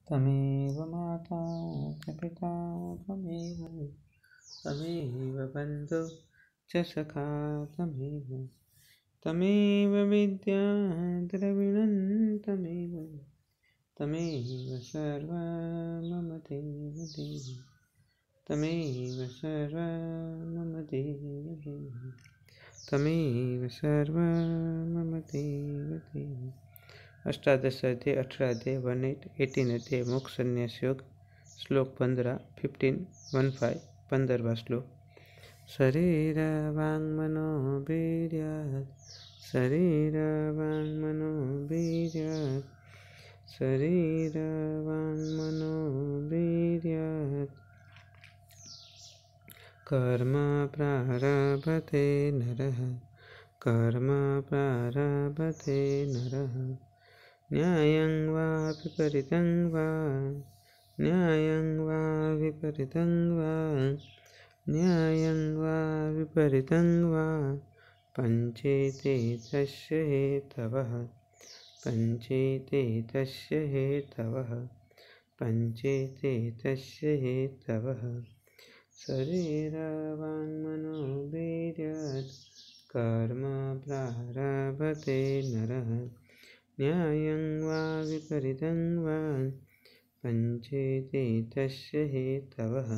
तमेव माता च पिता तमेव बन्धु च सखा तमेव विद्या द्रविणं तमेव सर्वं मम देव तमेव सर्वं मम देव तमेव सर्वं मम देव। अष्टादश अध्याय 18 अध्याय 18 अध्याय मोक्ष संन्यास योग श्लोक 15 15 श्लोक। शरीर वाङ्मनो वीर्यात् शरीर वाङ्मनो वीर्यात् शरीर वाङ्मनो वीर्यात् कर्म प्रारभते नरः कर्म प्रारभते नरः न्यायं वा विपरीतं वा न्यायं वा विपरीतं वा न्यायं वा विपरीतं वा पञ्चेते तस्य हेतवः पञ्चेते तस्य हेतवः पञ्चेते तस्य हेतवः। शरीर वाङ्मनो वीर्यात् कर्म प्रारभते नरः न्यायं वा विपरीतं वा पञ्चेते तस्य हेतवः।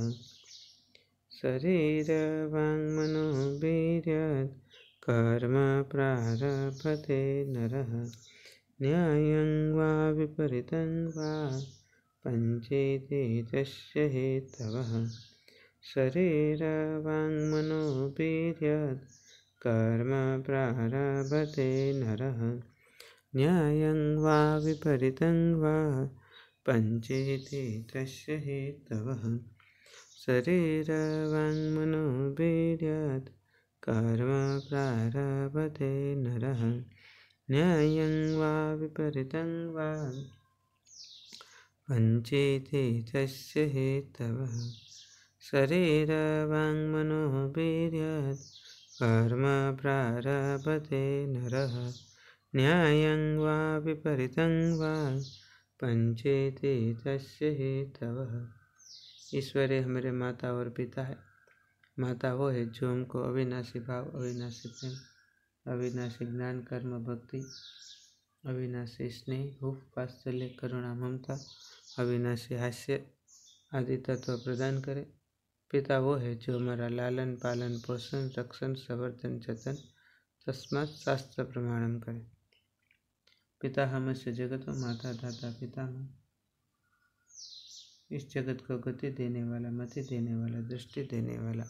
शरीर वाङ्मनो वीर्यात् कर्म प्रारभते नरः न्यायं वा विपरीतं वा पञ्चेते तस्य हेतवः। शरीर वाङ्मनो वीर्यात् कर्म प्रारभते नरः न्यायं वा विपरीतं वा पञ्चेते तस्य हेतवः। शरीर वाङ्मनो वीर्यात् कर्म प्रारभते नरः न्यायं वा विपरीतं वा पञ्चेते तस्य हेतवः। शरीर वाङ्मनो वीर्यात् कर्म प्रारभते नरः न्यायं वा विपरीतं वा पञ्चेते तस्य हेतवः। ईश्वर हमारे माता और पिता है। माता वो है जो हमको अविनाशी भाव अविनाशी प्रेम अविनाशी ज्ञान कर्म भक्ति अविनाशी स्नेह हुफ वात्सल्य करुणा ममता अविनाशी हास्य आदि तत्व प्रदान करे। पिता वो है जो हमारा लालन पालन पोषण रक्षण संवर्धन जतन तस्मात् शास्त्र प्रमाणम करे। पिता हमस्य जगतो माता दाता पितामह। इस जगत को गति देने वाला मति देने वाला दृष्टि देने वाला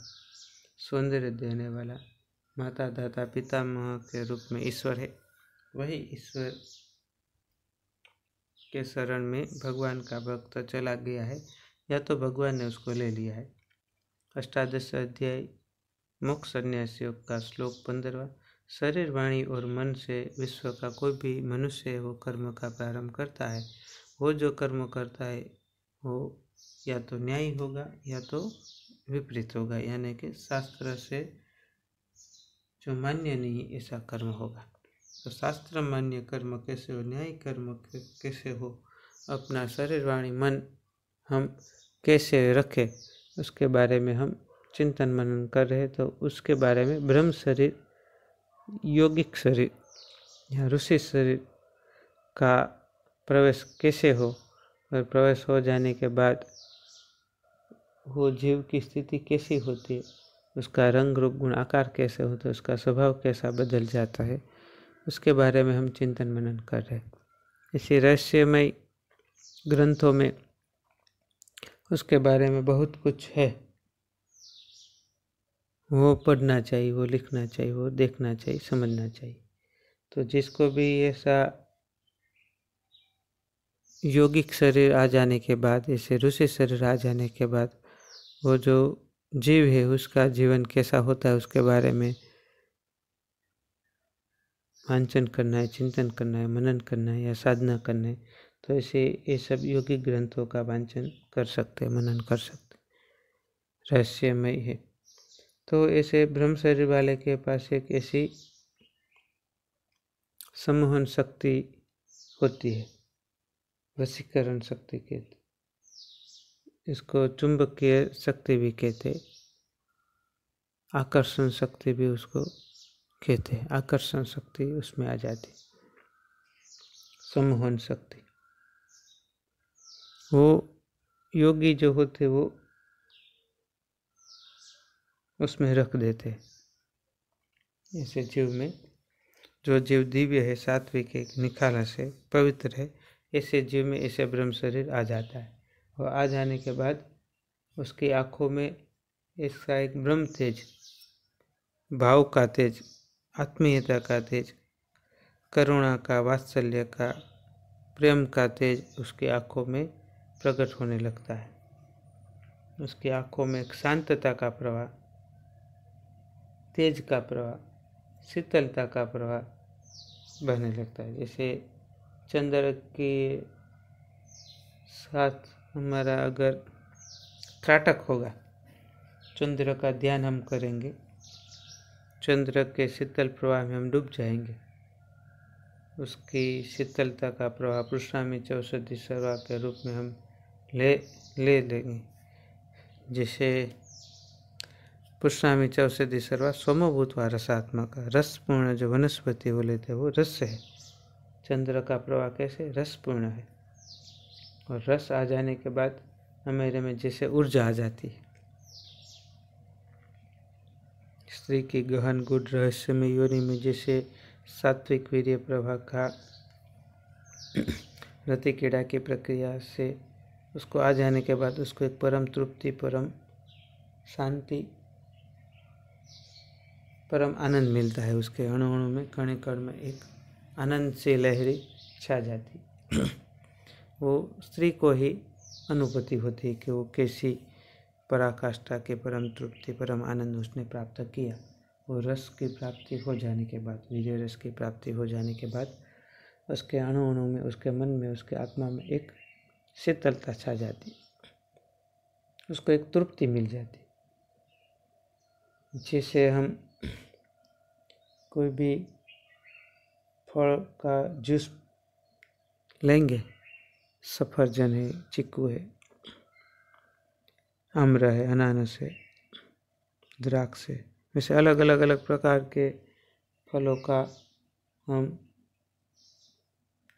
सौंदर्य देने वाला माता दाता पितामह के रूप में ईश्वर है। वही ईश्वर के शरण में भगवान का भक्त चला गया है या तो भगवान ने उसको ले लिया है। अष्टादश अध्याय मोक्ष संन्यास योग का श्लोक 15। शरीर वाणी और मन से विश्व का कोई भी मनुष्य वो कर्म का प्रारंभ करता है। वो जो कर्म करता है वो या तो न्यायी होगा या तो विपरीत होगा, यानी कि शास्त्र से जो मान्य नहीं ऐसा कर्म होगा। तो शास्त्र मान्य कर्म कैसे हो, न्यायी कर्म कैसे हो, अपना शरीर वाणी मन हम कैसे रखें उसके बारे में हम चिंतन मनन कर रहे। तो उसके बारे में ब्रह्म शरीर योगिक शरीर या ऋषि शरीर का प्रवेश कैसे हो और प्रवेश हो जाने के बाद वो जीव की स्थिति कैसी होती है, उसका रंग रूप गुण आकार कैसे होता है, उसका स्वभाव कैसा बदल जाता है, उसके बारे में हम चिंतन मनन कर रहे हैं। इसी रहस्यमय ग्रंथों में उसके बारे में बहुत कुछ है। वो पढ़ना चाहिए, वो लिखना चाहिए, वो देखना चाहिए, समझना चाहिए। तो जिसको भी ऐसा योगिक शरीर आ जाने के बाद, ऐसे ऋषि शरीर आ जाने के बाद वो जो जीव है उसका जीवन कैसा होता है उसके बारे में वांचन करना है, चिंतन करना है, मनन करना है या साधना करना है। तो ऐसे ये सब योगिक ग्रंथों का वांचन कर सकते, मनन कर सकते, रहस्यमय है। तो ऐसे ब्रह्म शरीर वाले के पास एक ऐसी सम्मोहन शक्ति होती है वशीकरण शक्ति कहते, इसको चुंबकीय शक्ति भी कहते, आकर्षण शक्ति भी उसको कहते हैं। आकर्षण शक्ति उसमें आ जाती, सम्मोहन शक्ति। वो योगी जो होते वो उसमें रख देते। ऐसे जीव में, जो जीव दिव्य है, सात्विक है, निखालस है, पवित्र है, ऐसे जीव में ऐसे ब्रह्म शरीर आ जाता है। और आ जाने के बाद उसकी आँखों में इसका एक ब्रह्म तेज, भाव का तेज, आत्मीयता का तेज, करुणा का, वात्सल्य का, प्रेम का तेज उसकी आँखों में प्रकट होने लगता है। उसकी आँखों में एक शांतता का प्रवाह, तेज का प्रवाह, शीतलता का प्रवाह बहने लगता है। जैसे चंद्र के साथ हमारा अगर त्राटक होगा, चंद्र का ध्यान हम करेंगे, चंद्र के शीतल प्रवाह में हम डूब जाएंगे। उसकी शीतलता का प्रवाह पुष्णामी चौषधि सर्वा के रूप में हम ले लेंगे। जैसे पुष्णामी चौषधि सर्वा सोमभूत व रसात्मक, रसपूर्ण जो वनस्पति बोले थे वो रस है। चंद्र का प्रवाह कैसे रसपूर्ण है, और रस आ जाने के बाद हमारे में जैसे ऊर्जा आ जाती है। स्त्री की गहन गुड़ रहस्यमय योनि में जैसे सात्विक वीर्य प्रभा का रति क्रीड़ा की प्रक्रिया से उसको आ जाने के बाद उसको एक परम तृप्ति, परम शांति, परम आनंद मिलता है। उसके अणु अणु में, कण कण में एक आनंद से लहरी छा जाती। वो स्त्री को ही अनुभूति होती है कि वो कैसी पराकाष्ठा के परम तृप्ति, परम आनंद उसने प्राप्त किया। वो रस की प्राप्ति हो जाने के बाद, वीर्य रस की प्राप्ति हो जाने के बाद उसके अणु अणु में, उसके मन में, उसके आत्मा में एक शीतलता छा जाती, उसको एक तृप्ति मिल जाती। जैसे हम कोई भी फल का जूस लेंगे, सफरजन है, चीकू है, आम्र है, अनानास है, द्राक्ष है, वैसे अलग अलग प्रकार के फलों का हम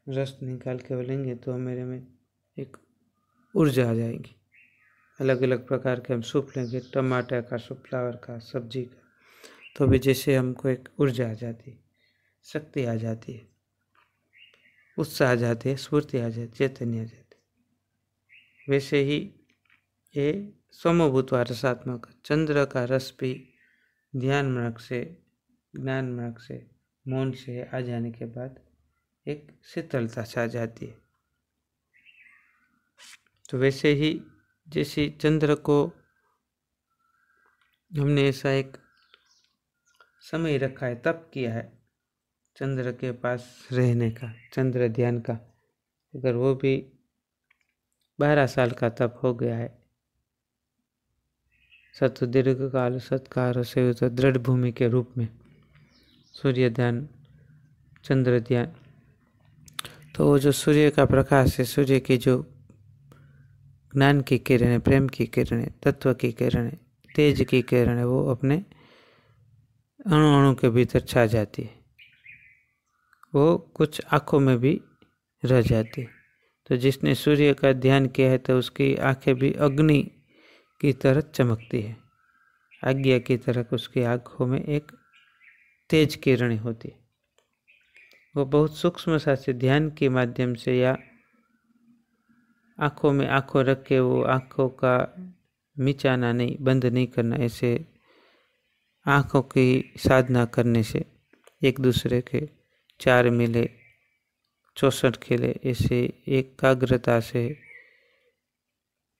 रस निकाल के लेंगे तो मेरे में एक ऊर्जा आ जाएगी। अलग अलग प्रकार के हम सूप लेंगे, टमाटर का सूप, फ्लावर का, सब्जी का, तो भी जैसे हमको एक ऊर्जा आ जाती है, शक्ति आ जाती है, उत्साह आ जाती है, स्फूर्ति आ जाती, चैतन्य आ जाती। वैसे ही ये सोमभूत रसात्मक चंद्र का रस भी ध्यान मार्ग से, ज्ञान मार्ग से, मौन से आ जाने के बाद एक शीतलता छा जाती है। तो वैसे ही जैसे चंद्र को हमने ऐसा एक समय रखा है, तप किया है चंद्र के पास रहने का, चंद्र ध्यान का, अगर वो भी 12 साल का तप हो गया है, सत दीर्घ काल सत्कार से दृढ़ भूमि के रूप में सूर्य ध्यान, चंद्र ध्यान, तो वो जो सूर्य का प्रकाश है, सूर्य की जो ज्ञान की किरणें, प्रेम की किरणें, तत्व की किरणें, तेज की किरणें, वो अपने अणु अणु के भीतर छा जाती है। वो कुछ आँखों में भी रह जाती है। तो जिसने सूर्य का ध्यान किया है तो उसकी आंखें भी अग्नि की तरह चमकती है, आज्ञा की तरह उसकी आँखों में एक तेज किरणें होती है। वो बहुत सूक्ष्म सा से ध्यान के माध्यम से या आँखों में आँखों रख के, वो आँखों का मिचाना नहीं, बंद नहीं करना, ऐसे आँखों की साधना करने से एक दूसरे के चार मिले, 64 खिले, ऐसे एकाग्रता से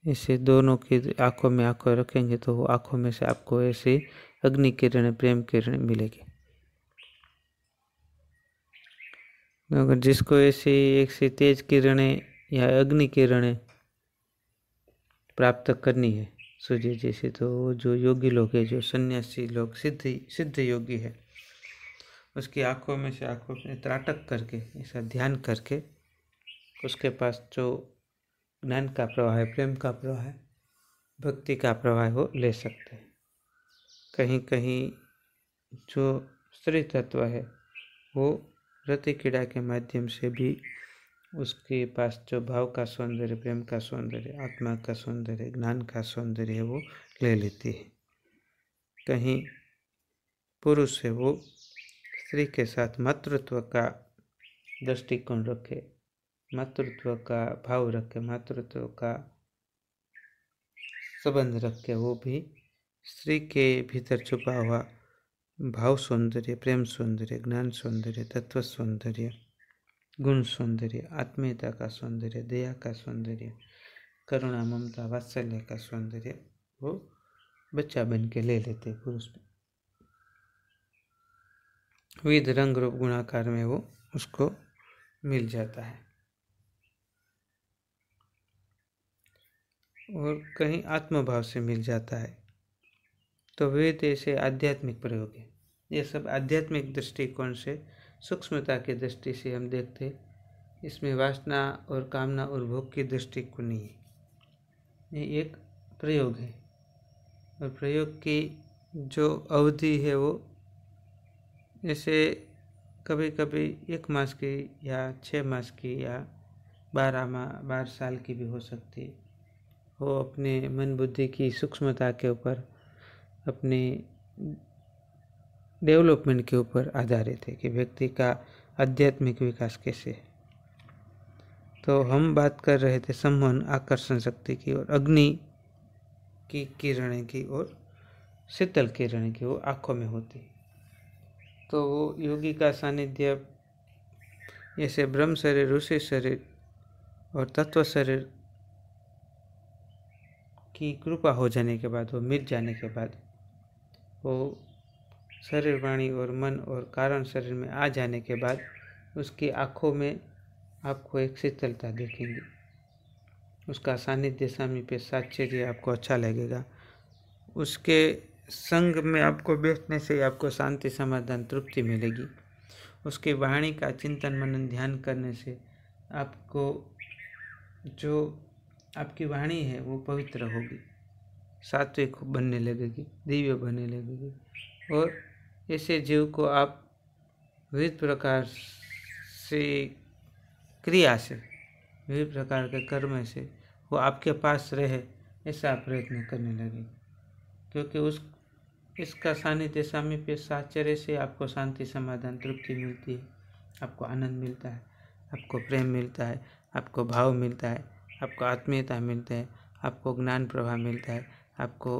ऐसे दोनों की आंखों में आंखों रखेंगे तो वो आंखों में से आपको ऐसी अग्नि किरण, प्रेम किरण मिलेगी। अगर जिसको ऐसी तेज किरणें या अग्नि किरणें प्राप्त करनी है सूर्य जैसे, तो जो योगी लोग हैं, जो सन्यासी लोग, सिद्ध योगी है, उसकी आंखों में से आंखों में त्राटक करके, ऐसा ध्यान करके उसके पास जो ज्ञान का प्रवाह है, प्रेम का प्रवाह है, भक्ति का प्रवाह वो ले सकते हैं। कहीं कहीं जो स्त्री तत्व है वो रति क्रीड़ा के माध्यम से भी उसके पास जो भाव का सौंदर्य, प्रेम का सौंदर्य, आत्मा का सौंदर्य, ज्ञान का सौंदर्य है वो ले लेती है। कहीं पुरुष है वो स्त्री के साथ मातृत्व का दृष्टिकोण रखे, मातृत्व का भाव रखे, मातृत्व का संबंध रखे, वो भी स्त्री के भीतर छुपा हुआ भाव सौंदर्य, प्रेम सौंदर्य, ज्ञान सौंदर्य, तत्व सौंदर्य, गुण सौंदर्य, आत्मीयता का सौंदर्य, दया का सौंदर्य, करुणा, ममता, वात्सल्य का सौंदर्य वो बच्चा बन के ले लेते पुरुष में। विविध रंग रूप गुणाकार में वो उसको मिल जाता है। और कहीं आत्मभाव से मिल जाता है। तो विविध ऐसे आध्यात्मिक प्रयोग है। ये सब आध्यात्मिक दृष्टिकोण से, सूक्ष्मता की दृष्टि से हम देखते, इसमें वासना और कामना और भोग की दृष्टि को नहीं है। ये एक प्रयोग है और प्रयोग की जो अवधि है वो जैसे कभी कभी 1 मास की या 6 मास की या 12 साल की भी हो सकती है। वो अपने मन बुद्धि की सूक्ष्मता के ऊपर, अपने डेवलपमेंट के ऊपर आधारित है कि व्यक्ति का आध्यात्मिक विकास कैसे है। तो हम बात कर रहे थे संमोहन, आकर्षण शक्ति की और अग्नि की किरणें की और शीतल किरणें की वो आँखों में होती। तो वो योगी का सानिध्य जैसे ब्रह्म शरीर, ऋषि शरीर और तत्व शरीर की कृपा हो जाने के बाद, वो मिट जाने के बाद, वो शरीर, वाणी और मन और कारण शरीर में आ जाने के बाद उसकी आँखों में आपको एक शीतलता दिखेगी। उसका सानिध्य, सामीप्य, साहचर्य आपको अच्छा लगेगा। उसके संग में आपको बैठने से आपको शांति, समाधान, तृप्ति मिलेगी। उसकी वाणी का चिंतन, मनन, ध्यान करने से आपको जो आपकी वाणी है वो पवित्र होगी, सात्विक बनने लगेगी, दिव्य बनने लगेगी। और ऐसे जीव को आप विविध प्रकार से क्रिया से, विविध प्रकार के कर्म से वो आपके पास रहे ऐसा प्रयत्न करने लगे, क्योंकि इसका सानिध्य, सामीप्य, साहचर्य से आपको शांति, समाधान, तृप्ति मिलती है, आपको आनंद मिलता है, आपको प्रेम मिलता है, आपको भाव मिलता है, आपको आत्मीयता मिलता है, आपको ज्ञान प्रवाह मिलता है, आपको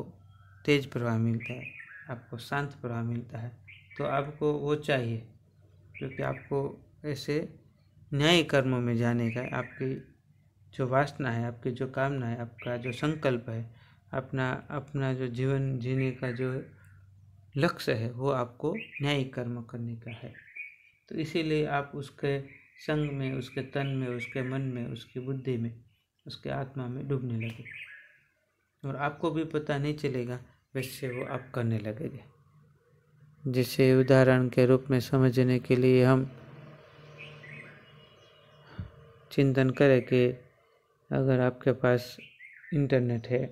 तेज प्रवाह मिलता है, आपको शांत प्रवाह मिलता है। तो आपको वो चाहिए, क्योंकि आपको ऐसे न्याय कर्मों में जाने का, आपकी जो वासना है, आपकी जो कामना है, आपका जो संकल्प है, अपना जो जीवन जीने का जो लक्ष्य है वो आपको न्यायिक कर्म करने का है। तो इसीलिए आप उसके संग में, उसके तन में, उसके मन में, उसकी बुद्धि में, उसके आत्मा में डूबने लगे और आपको भी पता नहीं चलेगा, वैसे वो आप करने लगेंगे। जिसे उदाहरण के रूप में समझने के लिए हम चिंतन करें कि अगर आपके पास इंटरनेट है,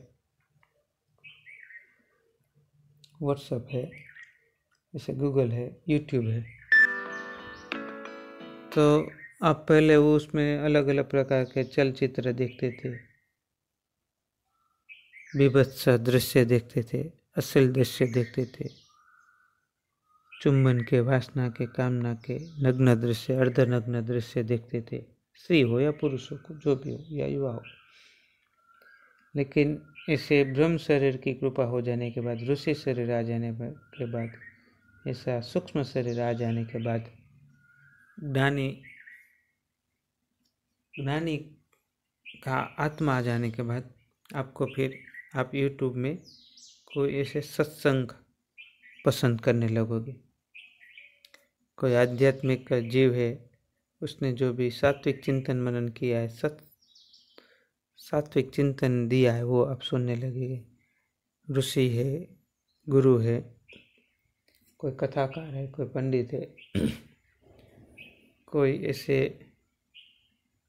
व्हाट्सएप है, जैसे गूगल है, यूट्यूब है, तो आप पहले वो उसमें अलग अलग प्रकार के चलचित्र देखते थे, बीभत्स दृश्य देखते थे, अश्लील दृश्य देखते थे, चुंबन के, वासना के, कामना के नग्न दृश्य, अर्धनग्न दृश्य देखते थे, स्त्री हो या पुरुष हो, जो भी हो या युवा हो। लेकिन इसे ब्रह्म शरीर की कृपा हो जाने के बाद, ऋषि शरीर आ जाने के बाद, ऐसा सूक्ष्म शरीर आ जाने के बाद, ज्ञानी का आत्मा आ जाने के बाद, आपको फिर आप यूट्यूब में कोई ऐसे सत्संग पसंद करने लगोगे। कोई आध्यात्मिक जीव है, उसने जो भी सात्विक चिंतन मनन किया है, सात्विक चिंतन दिया है, वो आप सुनने लगेंगे। ऋषि है, गुरु है, कोई कथाकार है, कोई पंडित है, कोई ऐसे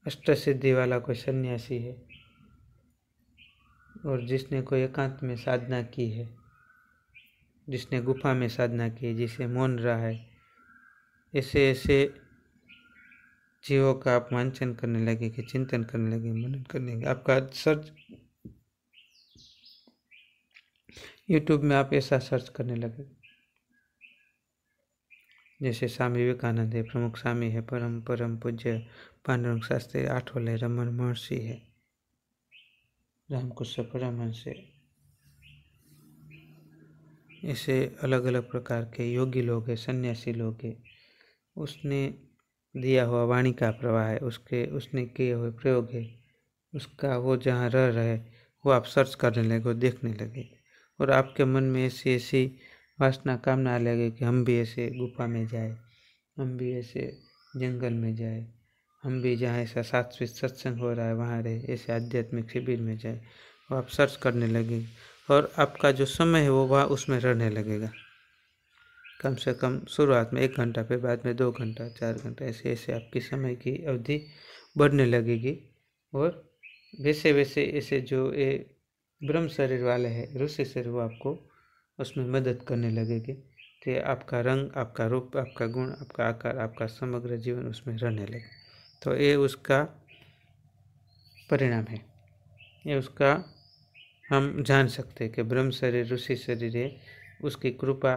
अष्ट सिद्धि वाला कोई सन्यासी है और जिसने कोई एकांत में साधना की है, जिसने गुफा में साधना की है, जिसे मौन रहा है, ऐसे ऐसे जीवों का आप वांचन करने लगे, कि चिंतन करने लगे, मनन करने लगे। आपका सर्च यूट्यूब में आप ऐसा सर्च करने लगे, जैसे स्वामी विवेकानंद है, प्रमुख स्वामी है, परम परम पूज्य पांडुरंग शास्त्री, आठवले रमन महर्षि है, रामकृष्ण परमहंस है, ऐसे अलग अलग प्रकार के योगी लोग हैं, सन्यासी लोग हैं। उसने दिया हुआ वाणी का प्रवाह है, उसने किए हुए प्रयोग है, उसका वो जहाँ रह रहे वो आप सर्च करने लगे, वो देखने लगे, और आपके मन में ऐसी ऐसी वासना कामना लगे कि हम भी ऐसे गुफा में जाए, हम भी ऐसे जंगल में जाए, हम भी जहाँ ऐसा सात्विक सत्संग हो रहा है वहाँ रहे, ऐसे आध्यात्मिक शिविर में जाए, वो आप सर्च करने लगे। और आपका जो समय है वो वहाँ उसमें रहने लगेगा। कम से कम शुरुआत में 1 घंटा, फिर बाद में 2 घंटा, 4 घंटा, ऐसे ऐसे आपकी समय की अवधि बढ़ने लगेगी। और वैसे वैसे ऐसे जो ये ब्रह्म शरीर वाले हैं, ऋषि शरीर, वो आपको उसमें मदद करने लगेगी कि आपका रंग, आपका रूप, आपका गुण, आपका आकार, आपका समग्र जीवन उसमें रहने लगे। तो ये उसका परिणाम है, ये उसका हम जान सकते हैं कि ब्रह्म शरीर ऋषि शरीर है, उसकी कृपा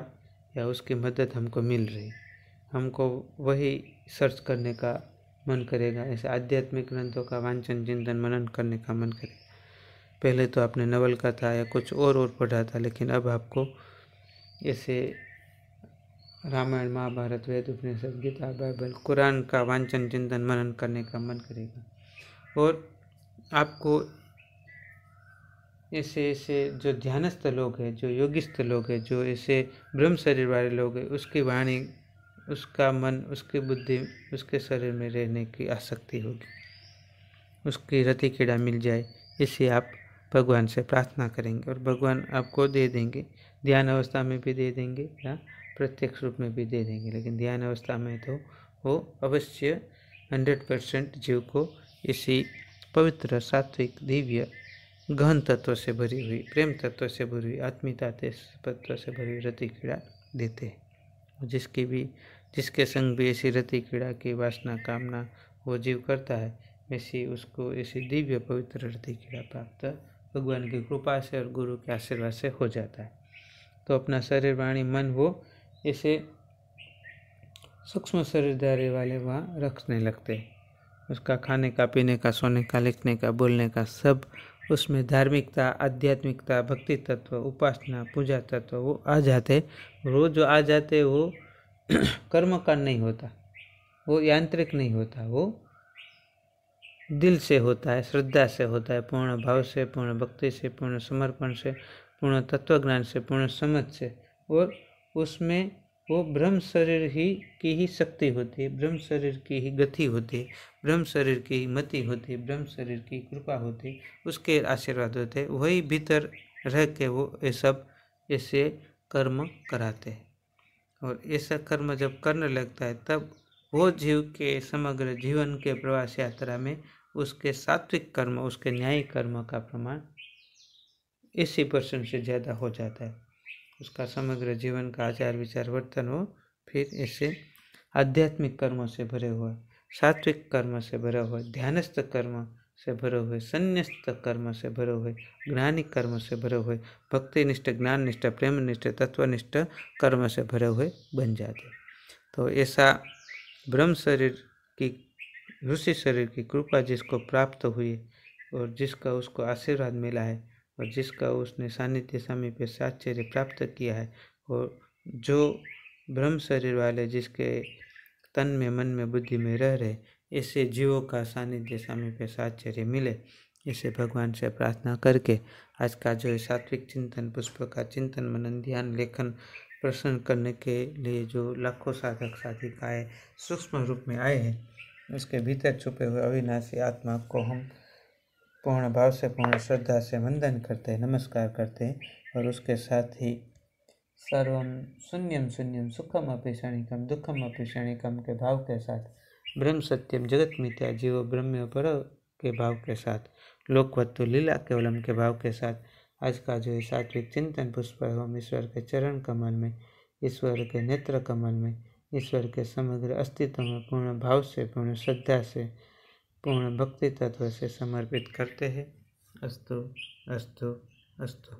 या उसकी मदद हमको मिल रही। हमको वही सर्च करने का मन करेगा, ऐसे आध्यात्मिक ग्रंथों का वांचन चिंतन मनन करने का मन करेगा। पहले तो आपने नवल कथा या कुछ और पढ़ा था, लेकिन अब आपको ऐसे रामायण, महाभारत, वेद, उपनिषद, गीता, बाइबल, कुरान का वांचन चिंतन मनन करने का मन करेगा। और आपको ऐसे ऐसे जो ध्यानस्थ लोग हैं, जो योगिस्थ लोग हैं, जो ऐसे ब्रह्म शरीर वाले लोग हैं, उसकी वाणी, उसका मन, उसकी बुद्धि, उसके शरीर में रहने की आसक्ति होगी, उसकी रति कीड़ा मिल जाए, इसे आप भगवान से प्रार्थना करेंगे और भगवान आपको दे देंगे। ध्यान अवस्था में भी दे देंगे या प्रत्यक्ष रूप में भी दे देंगे, लेकिन ध्यान अवस्था में तो वो अवश्य 100% जीव को इसी पवित्र, सात्विक, दिव्य, गहन तत्व से भरी हुई, प्रेम तत्व से भरी हुई, आत्मीयता तत्व से भरी हुई रति कीड़ा देते हैं। जिसके संग भी ऐसी रति कीड़ा की वासना कामना वो जीव करता है, वैसी उसको ऐसी दिव्य पवित्र रति कीड़ा प्राप्त भगवान की कृपा से और गुरु के आशीर्वाद से हो जाता है। तो अपना शरीर, वाणी, मन वो ऐसे सूक्ष्म शरीरधारी वाले वहाँ रखने लगते हैं। उसका खाने का, पीने का, सोने का, लिखने का, बोलने का, सब उसमें धार्मिकता, आध्यात्मिकता, भक्ति तत्व, उपासना, पूजा तत्व वो आ जाते। वो जो आ जाते वो कर्मकांड नहीं होता, वो यांत्रिक नहीं होता, वो दिल से होता है, श्रद्धा से होता है, पूर्ण भाव से, पूर्ण भक्ति से, पूर्ण समर्पण से, पूर्ण तत्वज्ञान से, पूर्ण समझ से। और उसमें वो ब्रह्म शरीर की ही शक्ति होती है, ब्रह्म शरीर की ही गति होती है, ब्रह्म शरीर की ही मति होती है, ब्रह्म शरीर की कृपा होती है, उसके आशीर्वाद होते हैं। वही भीतर रह के वो ये सब ऐसे कर्म कराते हैं। और ऐसा कर्म जब करने लगता है तब वो जीव के समग्र जीवन के प्रवास यात्रा में उसके सात्विक कर्म, उसके न्यायी कर्म का प्रमाण 80% से ज़्यादा हो जाता है। उसका समग्र जीवन का आचार विचार वर्तन हो फिर ऐसे आध्यात्मिक कर्मों से भरे हुए, सात्विक कर्म से भरे हुए, ध्यानस्थ कर्म से भरे हुए, संन्यस्त कर्म से भरे हुए, ज्ञानी कर्म से भरे हुए, भक्ति निष्ठ, ज्ञान निष्ठ, प्रेम निष्ठ, तत्वनिष्ठ कर्म से भरे हुए बन जाते। तो ऐसा ब्रह्म शरीर की, ऋषि शरीर की कृपा जिसको प्राप्त हुई और जिसका उसको आशीर्वाद मिला है और जिसका उसने सानिध्य सामीप्य साहचर्य प्राप्त किया है, और जो ब्रह्म शरीर वाले जिसके तन में, मन में, बुद्धि में रह रहे, ऐसे जीवों का सानिध्य सामीप्य साहचर्य मिले, इसे भगवान से प्रार्थना करके आज का जो सात्विक चिंतन, पुष्प का चिंतन, मनन, ध्यान, लेखन प्रसन्न करने के लिए जो लाखों साधक साधिकाएँ सूक्ष्म रूप में आए हैं, उसके भीतर छुपे हुए अविनाशी आत्मा को हम पूर्ण भाव से, पूर्ण श्रद्धा से वंदन करते हैं, नमस्कार करते हैं। और उसके साथ ही सर्वम शून्यम शून्यम सुखम अपि क्षणिकम दुखम अपि क्षणिकम के भाव के साथ ब्रह्म सत्यम जगत मिथ्या, जीवो ब्रह्म पर के भाव के साथ, लोकवत्तु लीला केवलम के भाव के साथ आज का जो सात्विक चिंतन पुष्प है हम ईश्वर के चरण कमल में, ईश्वर के नेत्र कमल में, ईश्वर के समग्र अस्तित्व में पूर्ण भाव से, पूर्ण श्रद्धा से, पूर्ण भक्ति तत्व से समर्पित करते हैं। अस्तु अस्तु अस्तु।